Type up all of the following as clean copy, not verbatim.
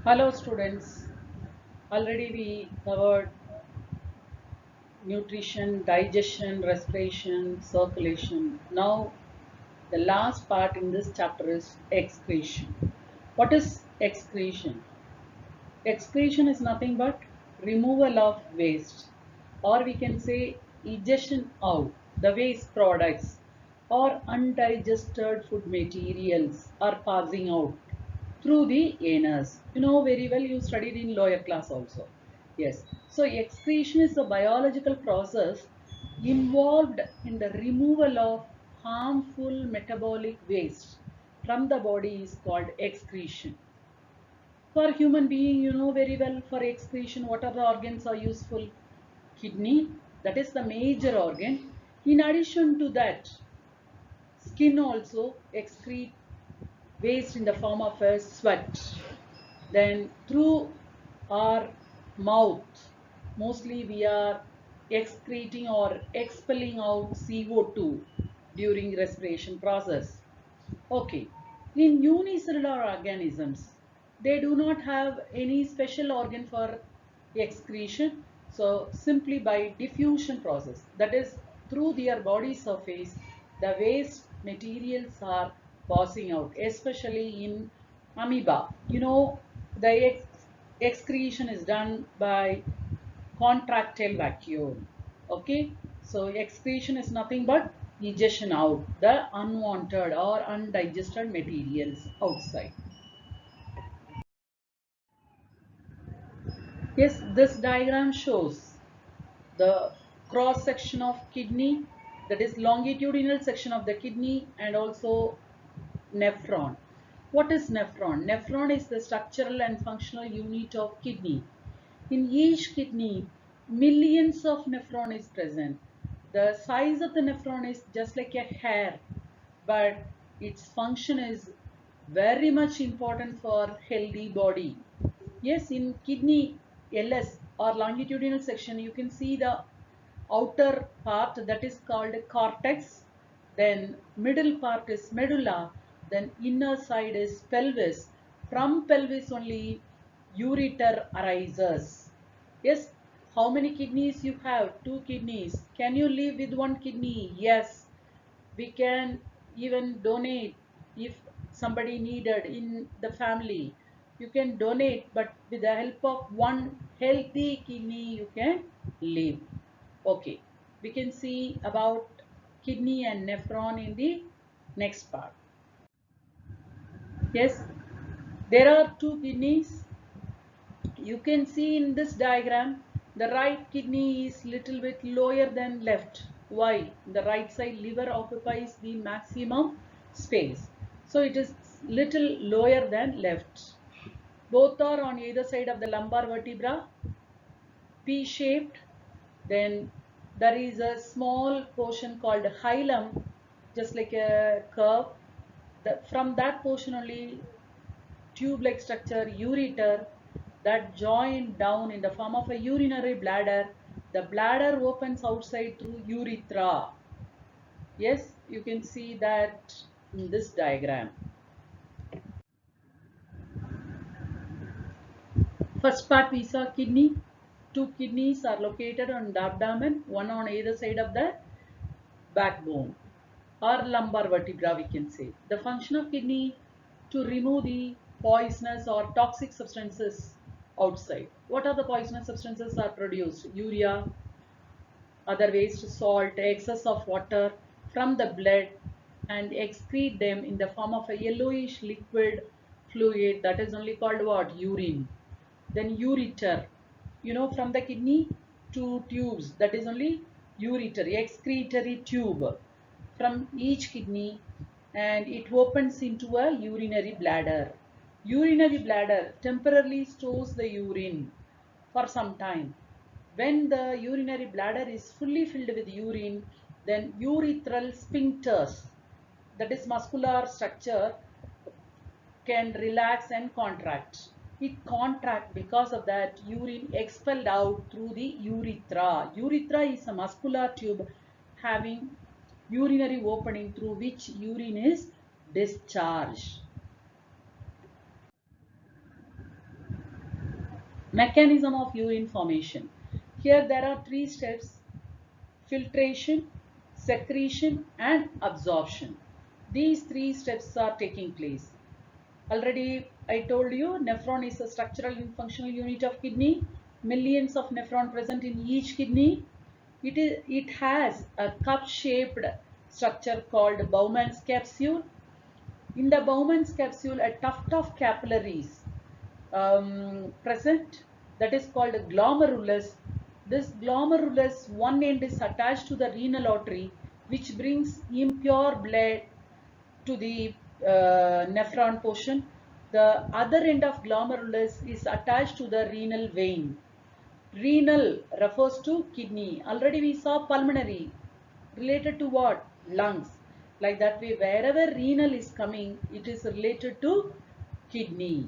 Hello students, already we covered nutrition, digestion, respiration, circulation. Now the last part in this chapter is excretion. What is excretion? Excretion is nothing but removal of waste, or we can say ejection out, the waste products or undigested food materials are passing out through the anus. You know very well, you studied in lower class also. Yes. So excretion is a biological process involved in the removal of harmful metabolic waste from the body is called excretion. For human being, you know very well, for excretion, what are the organs are useful? Kidney, that is the major organ. In addition to that, skin also excrete waste in the form of a sweat. Then through our mouth, mostly we are excreting or expelling out CO2 during respiration process. Okay, in unicellular organisms, they do not have any special organ for excretion. So simply by diffusion process, that is through their body surface, the waste materials are passing out, especially in amoeba. You know, the excretion is done by contractile vacuole. Okay, so excretion is nothing but ejection out the unwanted or undigested materials outside. Yes, this diagram shows the cross section of kidney, that is longitudinal section of the kidney, and also nephron. What is nephron? Nephron is the structural and functional unit of kidney. In each kidney, millions of nephron is present. The size of the nephron is just like a hair, but its function is very much important for healthy body. Yes, in kidney LS or longitudinal section, you can see the outer part, that is called cortex, then middle part is medulla, then inner side is pelvis. From pelvis only ureter arises. Yes, how many kidneys you have? Two kidneys. Can you live with one kidney? Yes, we can even donate if somebody needed in the family. You can donate, but with the help of one healthy kidney you can live. Okay, we can see about kidney and nephron in the next part. Yes, there are two kidneys. You can see in this diagram, the right kidney is little bit lower than left. Why? The right side liver occupies the maximum space. So it is little lower than left. Both are on either side of the lumbar vertebra, P-shaped. Then there is a small portion called hilum, just like a curve. From that portion only tube-like structure, ureter, that join down in the form of a urinary bladder. The bladder opens outside through urethra. Yes, you can see that in this diagram. First part we saw kidney. Two kidneys are located on the abdomen, one on either side of the backbone or lumbar vertebra, we can say. The function of kidney to remove the poisonous or toxic substances outside. What are the poisonous substances are produced? Urea, other waste, salt, excess of water from the blood, and excrete them in the form of a yellowish liquid fluid, that is only called what? Urine. Then ureter, you know, from the kidney to tubes, that is only ureter, excretory tube from each kidney, and it opens into a urinary bladder. Urinary bladder temporarily stores the urine for some time. When the urinary bladder is fully filled with urine, then urethral sphincters, that is muscular structure, can relax and contract. It contract because of that urine expelled out through the urethra. Urethra is a muscular tube having urinary opening through which urine is discharged. Mechanism of urine formation. Here there are three steps: filtration, secretion and absorption. These three steps are taking place. Already I told you nephron is a structural and functional unit of kidney. Millions of nephron present in each kidney. It has a cup shaped structure called Bowman's capsule. In the Bowman's capsule, a tuft of capillaries present, that is called glomerulus. This glomerulus, one end is attached to the renal artery, which brings impure blood to the nephron portion. The other end of glomerulus is attached to the renal vein. Renal refers to kidney. Already we saw pulmonary related to what? Lungs. Like that way, wherever renal is coming, it is related to kidney.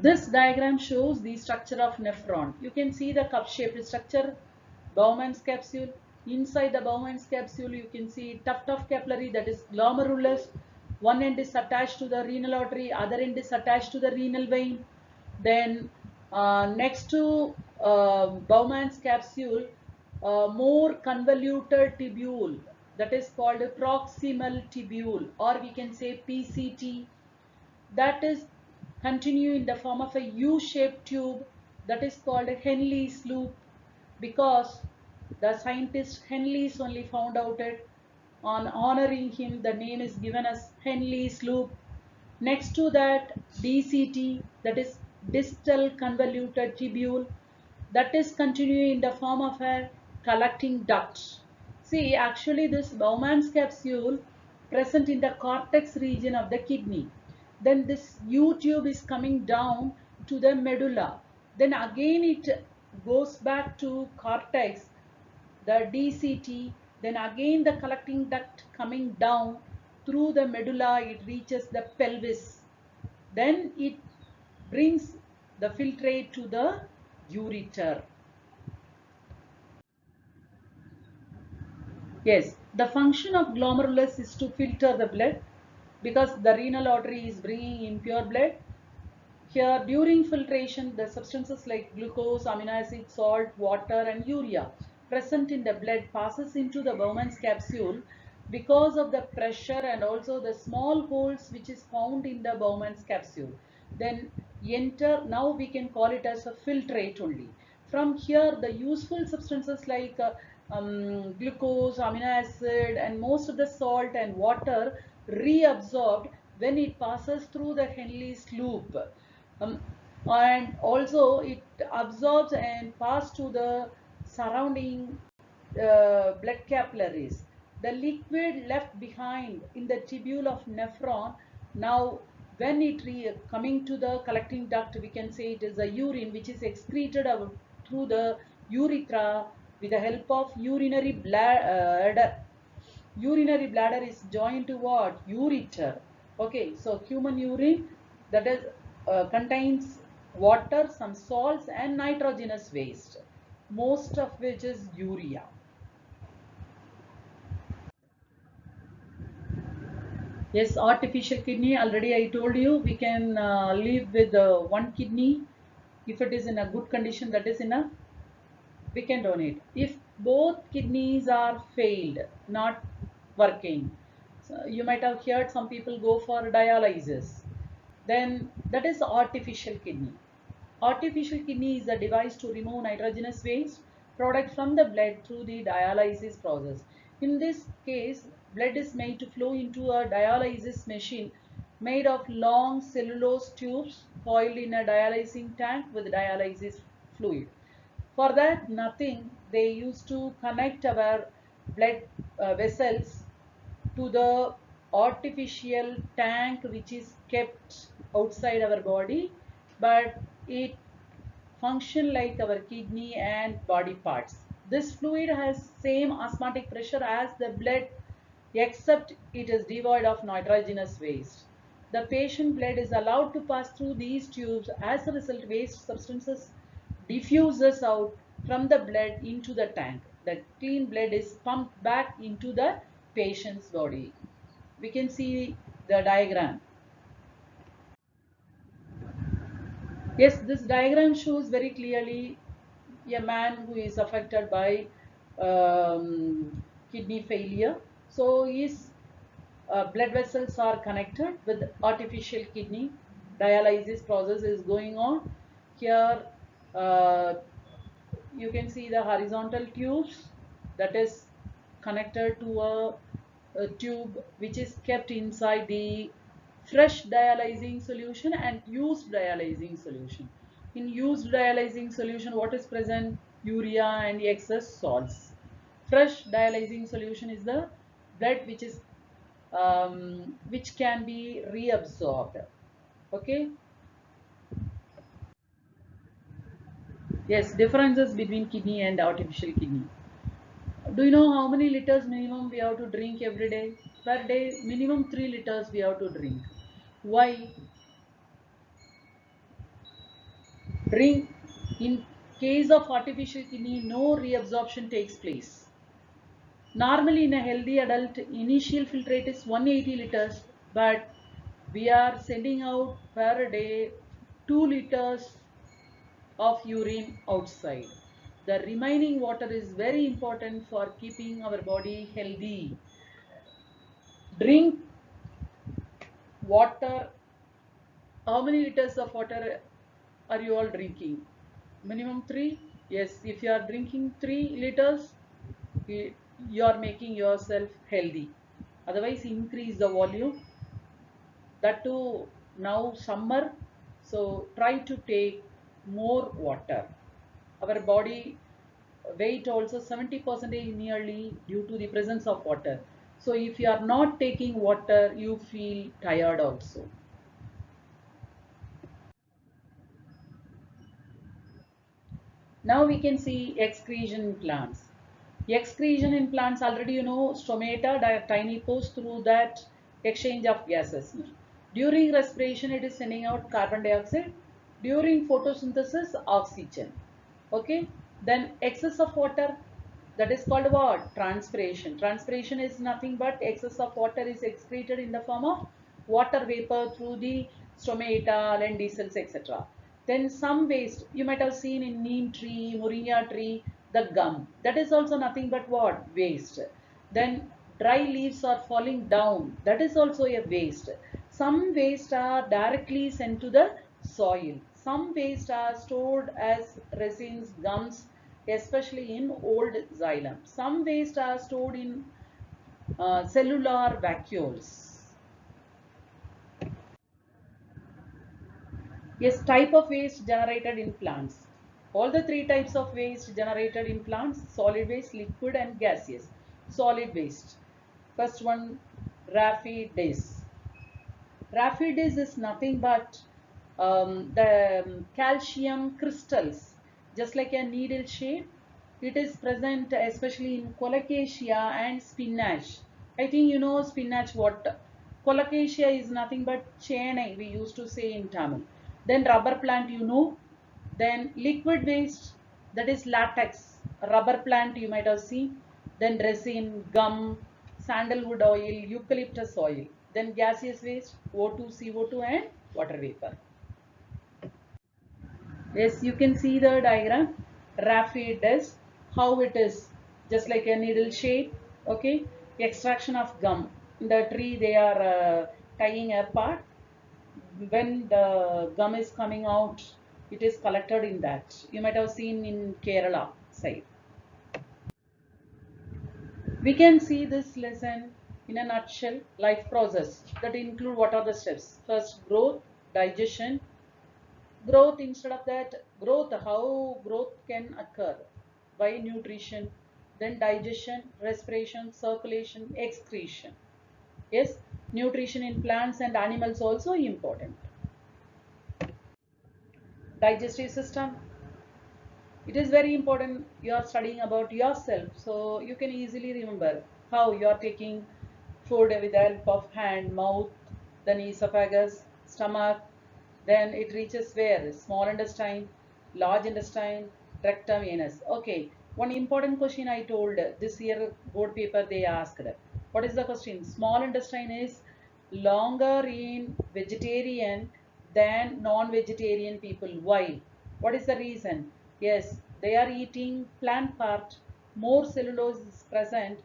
This diagram shows the structure of nephron. You can see the cup-shaped structure, Bowman's capsule. Inside the Bowman's capsule, you can see tuft of capillary, that is glomerulus. One end is attached to the renal artery, other end is attached to the renal vein. Then next to Bowman's capsule, more convoluted tubule, that is called proximal tubule, or we can say PCT, that is continue in the form of a U-shaped tube, that is called a Henle's loop, because the scientist Henle's only found out it. On honoring him, the name is given as Henle's loop. Next to that, DCT, that is distal convoluted tubule, that is continuing in the form of a collecting duct. See, actually this Bowman's capsule present in the cortex region of the kidney. Then this U tube is coming down to the medulla. Then again it goes back to cortex, the DCT. Then again the collecting duct coming down through the medulla, it reaches the pelvis. Then it brings the filtrate to the ureter. Yes, the function of glomerulus is to filter the blood, because the renal artery is bringing impure blood. Here during filtration, the substances like glucose, amino acid, salt, water and urea present in the blood passes into the Bowman's capsule because of the pressure and also the small holes which is found in the Bowman's capsule. Then enter, now we can call it as a filtrate only. From here the useful substances like glucose, amino acid and most of the salt and water reabsorbed when it passes through the Henle's loop. And also it absorbs and passes to the surrounding blood capillaries. The liquid left behind in the tubule of nephron, now when it coming to the collecting duct, we can say it is a urine which is excreted through the urethra with the help of urinary bladder. Urinary bladder is joined to what? Ureter. Okay, so human urine, that is contains water, some salts and nitrogenous waste, most of which is urea. Yes, artificial kidney, already I told you we can live with one kidney if it is in a good condition, that is enough. We can donate. If both kidneys are failed, not working, so you might have heard some people go for dialysis, then that is artificial kidney. Artificial kidney is a device to remove nitrogenous waste product from the blood through the dialysis process. In this case, blood is made to flow into a dialysis machine made of long cellulose tubes coiled in a dialysing tank with dialysis fluid. For that, nothing, they used to connect our blood vessels to the artificial tank which is kept outside our body, but it function like our kidney and body parts. This fluid has same osmotic pressure as the blood, except it is devoid of nitrogenous waste. The patient blood is allowed to pass through these tubes. As a result, waste substances diffuses out from the blood into the tank. The clean blood is pumped back into the patient's body. We can see the diagram. Yes, this diagram shows very clearly a man who is affected by kidney failure. So his blood vessels are connected with artificial kidney. Dialysis process is going on. Here uh, you can see the horizontal tubes that is connected to a tube which is kept inside the fresh dialyzing solution and used dialyzing solution. In used dialyzing solution, what is present? Urea and excess salts. Fresh dialyzing solution is the blood which can be reabsorbed. Okay. Yes, differences between kidney and artificial kidney. Do you know how many liters minimum we have to drink every day? Per day, minimum 3 liters we have to drink. Why? Drink. In case of artificial kidney, no reabsorption takes place. Normally, in a healthy adult, initial filtrate is 180 liters, but we are sending out per day 2 liters of urine outside. The remaining water is very important for keeping our body healthy. Drink water. How many liters of water are you all drinking? Minimum 3? Yes, if you are drinking 3 liters, you are making yourself healthy. Otherwise, increase the volume. That too, now summer, so try to take more water. Our body weight also 70% nearly due to the presence of water. So if you are not taking water, you feel tired also. Now we can see excretion in plants. Excretion in plants, already you know, stomata, tiny pores, through that exchange of gases. During respiration, it is sending out carbon dioxide. During photosynthesis, oxygen. Okay. Then excess of water, that is called what? Transpiration. Transpiration is nothing but excess of water is excreted in the form of water vapor through the stomata, lenticels, etc. Then some waste, you might have seen in neem tree, moringa tree, the gum. That is also nothing but what? Waste. Then dry leaves are falling down. That is also a waste. Some waste are directly sent to the soil. Some waste are stored as resins, gums, especially in old xylem. Some waste are stored in cellular vacuoles. Yes, type of waste generated in plants. All the three types of waste generated in plants: solid waste, liquid and gaseous. Solid waste. First one, Raphides. Raphides is nothing but the calcium crystals, just like a needle shape. It is present especially in colocasia and spinach. I think you know spinach what? Colocasia is nothing but chene, we used to say in Tamil. Then rubber plant, you know. Then liquid waste, that is latex. Rubber plant you might have seen. Then resin, gum, sandalwood oil, eucalyptus oil. Then gaseous waste, O2, CO2 and water vapor. Yes, you can see the diagram. Raphides, how it is, just like a needle shape. Okay, extraction of gum. In the tree, they are tying apart. When the gum is coming out, it is collected in that. You might have seen in Kerala side. We can see this lesson in a nutshell. Life process that include what are the steps? First, growth, digestion, growth. Instead of that, growth, how growth can occur by nutrition, then digestion, respiration, circulation, excretion. Yes, nutrition in plants and animals also important. Digestive system, it is very important. You are studying about yourself, so you can easily remember how you are taking food with the help of hand, mouth, then esophagus, stomach, then it reaches where? Small intestine, large intestine, rectum, anus. Okay, one important question I told this year board paper they asked. What is the question? Small intestine is longer in vegetarian than non-vegetarian people. Why? What is the reason? Yes, they are eating plant part. More cellulose is present.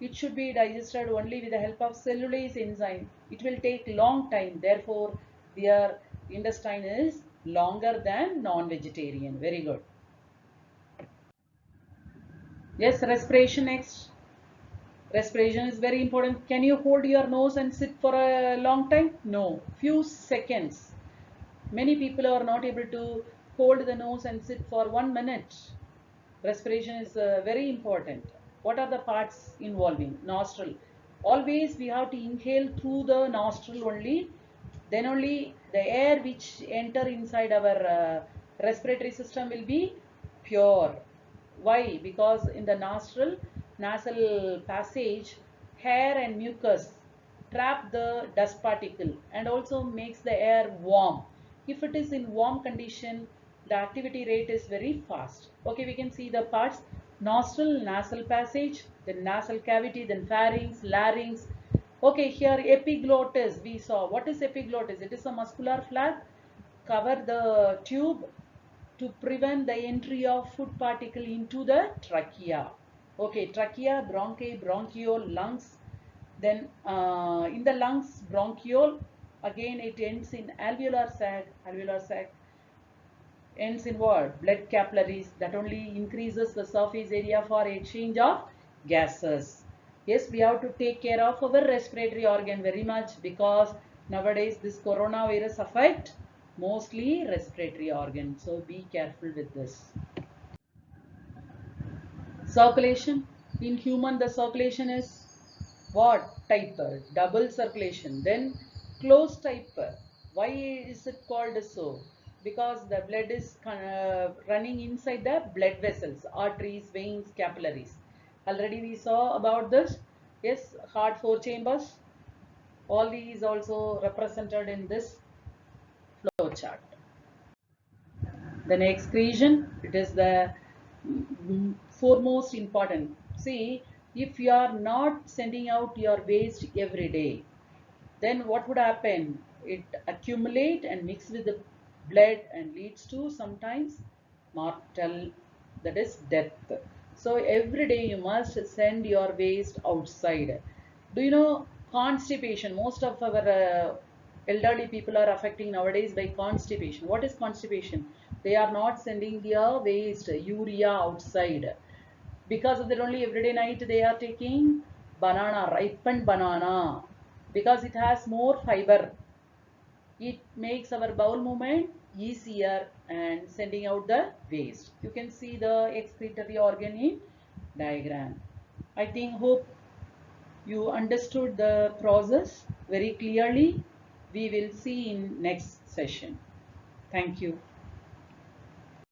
It should be digested only with the help of cellulase enzyme. It will take long time. Therefore, their intestine is longer than non-vegetarian. Very good. Yes, respiration next. Respiration is very important. Can you hold your nose and sit for a long time? No, few seconds. Many people are not able to hold the nose and sit for 1 minute. Respiration is very important. What are the parts involving? Nostril. Always we have to inhale through the nostril only. Then only the air which enter inside our respiratory system will be pure. Why? Because in the nostril, nasal passage, hair and mucus trap the dust particle and also makes the air warm. If it is in warm condition, the activity rate is very fast. Okay, we can see the parts: nostril, nasal passage, then nasal cavity, then pharynx, larynx. Okay, here epiglottis we saw. What is epiglottis? It is a muscular flap cover the tube to prevent the entry of food particle into the trachea. Okay, trachea, bronchi, bronchiole, lungs. Then in the lungs, bronchiole. Again, it ends in alveolar sac. Alveolar sac ends in what? Blood capillaries. That only increases the surface area for exchange of gases. Yes, we have to take care of our respiratory organ very much, because nowadays this coronavirus affect mostly respiratory organ. So be careful with this. Circulation. In human, the circulation is what type? Double circulation. Then closed type. Why is it called so? Because the blood is running inside the blood vessels, arteries, veins, capillaries. Already we saw about this. Yes, heart 4 chambers. All these also represented in this flow chart. Then excretion, it is the foremost important. See, if you are not sending out your waste every day, then what would happen? It accumulate and mix with the blood and leads to sometimes mortal, that is death. So every day you must send your waste outside. Do you know constipation? Most of our elderly people are affecting nowadays by constipation. What is constipation? They are not sending their waste, urea outside. Because of that only everyday night they are taking banana, ripened banana, because it has more fiber. It makes our bowel movement easier and sending out the waste. You can see the excretory organ in diagram. I think hope you understood the process very clearly. We will see in next session. Thank you.